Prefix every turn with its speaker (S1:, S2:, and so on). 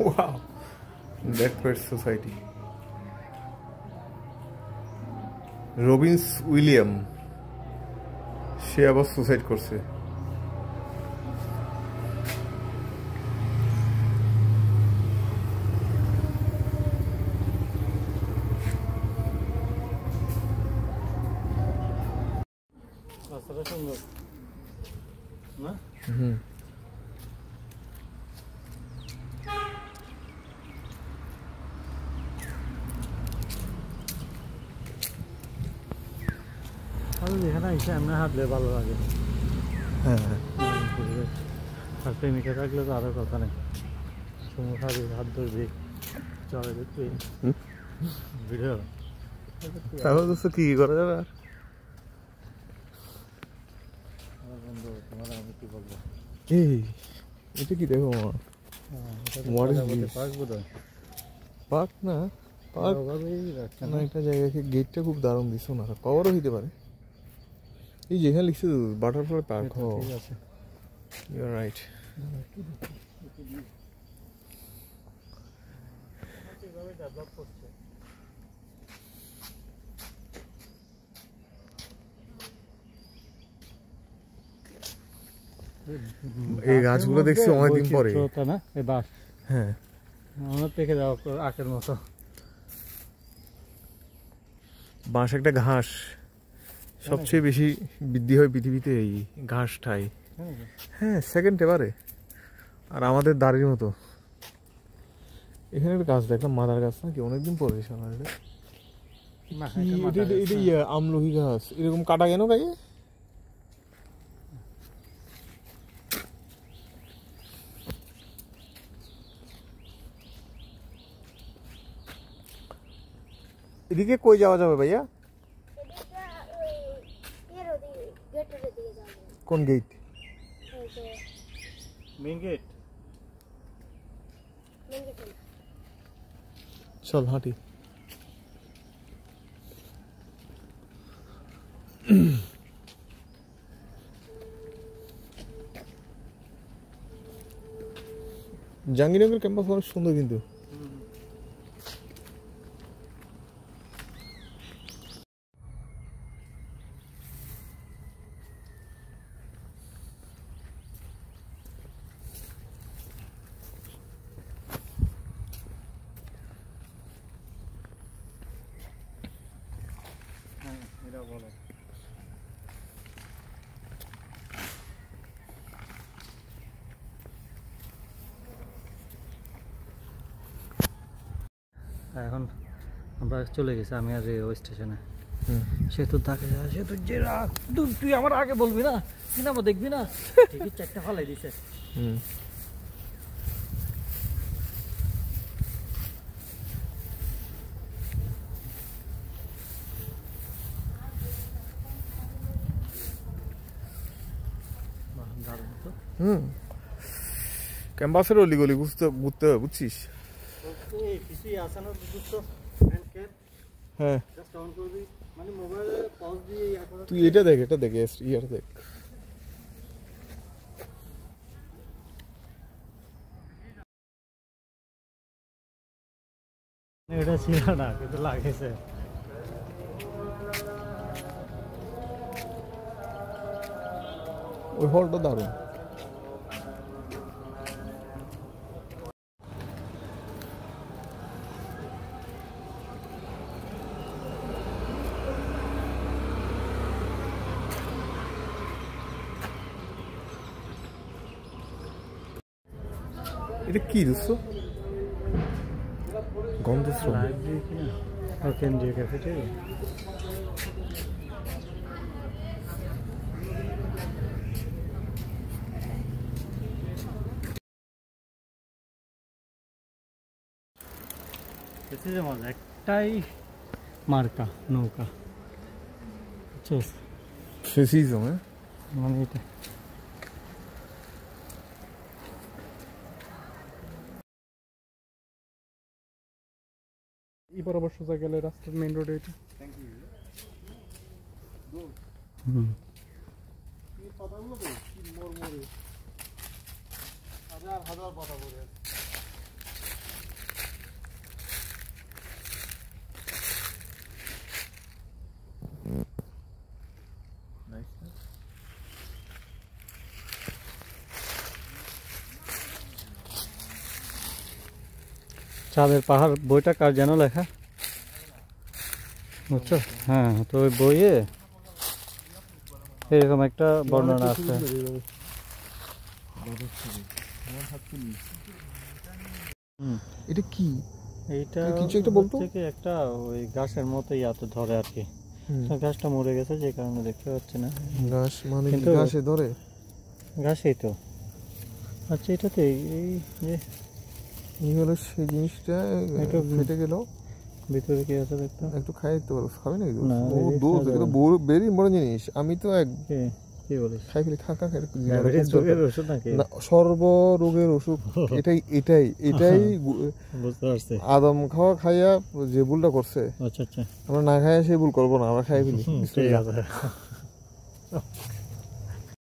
S1: Wow, Dead Pet Society. Robins William সে আবার suicide করছে।
S2: সুন্দর না? এখানে এসে এমনি হাঁটলে ভালো লাগে।
S1: হ্যাঁ,
S2: আর প্রেমিকা থাকলে তো আরো কথা নেই, সময় খাবি, হাত ধরবি, চলে দেখবি ভিডিও।
S1: তাহলে দোস্ত কি করা যাবে? আর
S2: বন্ধু তোমার আমি কি বলবো,
S1: এই এটা কি দেখো পার্ক না, পার্ক না, একটা জায়গাকে গেটটা খুব দারুণ দিচ্ছ না, কভারও হইতে পারে। এই যেখানে লিখছে বাটারফ্লাই পার্ক।
S2: ঠিক আছে,
S1: ইউ আর রাইট। এই গাছগুলো দেখছি অনেকদিন পরে। হ্যাঁ,
S2: আমার পেকে যাওয়া আখের মতো।
S1: বাঁশ একটা ঘাস, সবচেয়ে বেশি বৃদ্ধি হয় পৃথিবীতে এই ঘাসটাই। হ্যাঁ, সেকেন্ড এবারে। আর আমাদের দাড়ির মতো এখানে একটা গাছ দেখলাম, মাদার গাছ নাকি, অনেকদিন পরে। এটা আমলকি গাছ, এরকম কাটা কেন গায়ে? এদিকে কই যাওয়া যাবে ভাইয়া? কোন গেট?
S2: Main gate.
S1: চল হাঁটি। জাহাঙ্গীরনগর ক্যাম্পাস অনেক সুন্দর কিন্তু।
S2: এখন আমরা চলে গেছি, আমি আর রেলওয়ে স্টেশনে। সেতু থাকে, সেতু যে তুই আমার আগে বলবি না, সিনেমা দেখবি না, টিকিট চারটা ফালাই দিছে।
S1: ক্যাম্পাসের অলিগলি ঘুরতে হবে, বুঝছিস? হ্যাঁ, তুই এটা দেখ, এটা দেখ, ইয়ার দেখ।
S2: এটা ছিল না কিন্তু লাগেছে।
S1: ওই হলটা দারুণ। এটা কি দোস্ত? গন্ধশ্রম
S2: কেন্দ্রীয় ক্যাফেটেরিয়া। একটাই মার্কা নৌকা, মানে এটা
S1: এবার অবশ্য সোজা গেলে রাস্তার মেইন রোডে এটা। হাজার হাজার পাতা পড়ে আছে।
S2: চাঁদের পাহাড় বইটা কার যেন লেখা, বুঝছো? হ্যাঁ, তো ওই বইয়ে এরকম একটা বর্ণনা আছে।
S1: এটা কি?
S2: এইটা
S1: কিছু একটা বলতো?
S2: থেকে একটা ওই গাছের মতো ইয়াতে ধরে আর কি। তো গাছটা মরে গেছে যে কারণে দেখতে পাচ্ছি না।
S1: ঘাস মানে কি
S2: কিন্তু
S1: ঘাসে ধরে?
S2: ঘাসেই তো। আচ্ছা, এটাতে এই যে
S1: এই হলো সেই জিনিসটা,
S2: একটু
S1: ফেটে গেল।
S2: ভিতরে কি আছে দেখতো?
S1: একটু খাই দিতে পারো, খাবে নাকি?
S2: না,
S1: ও
S2: এই
S1: দোষ,
S2: খাওয়া
S1: এটা তো
S2: যাবে
S1: বেরি বড় জিনিস। আমি তো এক
S2: কি বলিস?
S1: খাই ফেলি, খা খা খাই।
S2: ডায়াবেটিস রোগের ওষুধ নাকি?
S1: না, সর্বরোগের ওষুধ। এটাই এটাই এটাই
S2: বুঝতে পারছি।
S1: আদম খাওয়া খাইয়া যে ভুলটা করছে,
S2: আচ্ছা আচ্ছা,
S1: আমরা না খাইয়া সেই ভুল করবো না, আমরা খাই ফেলি।
S2: ঠিক আছে।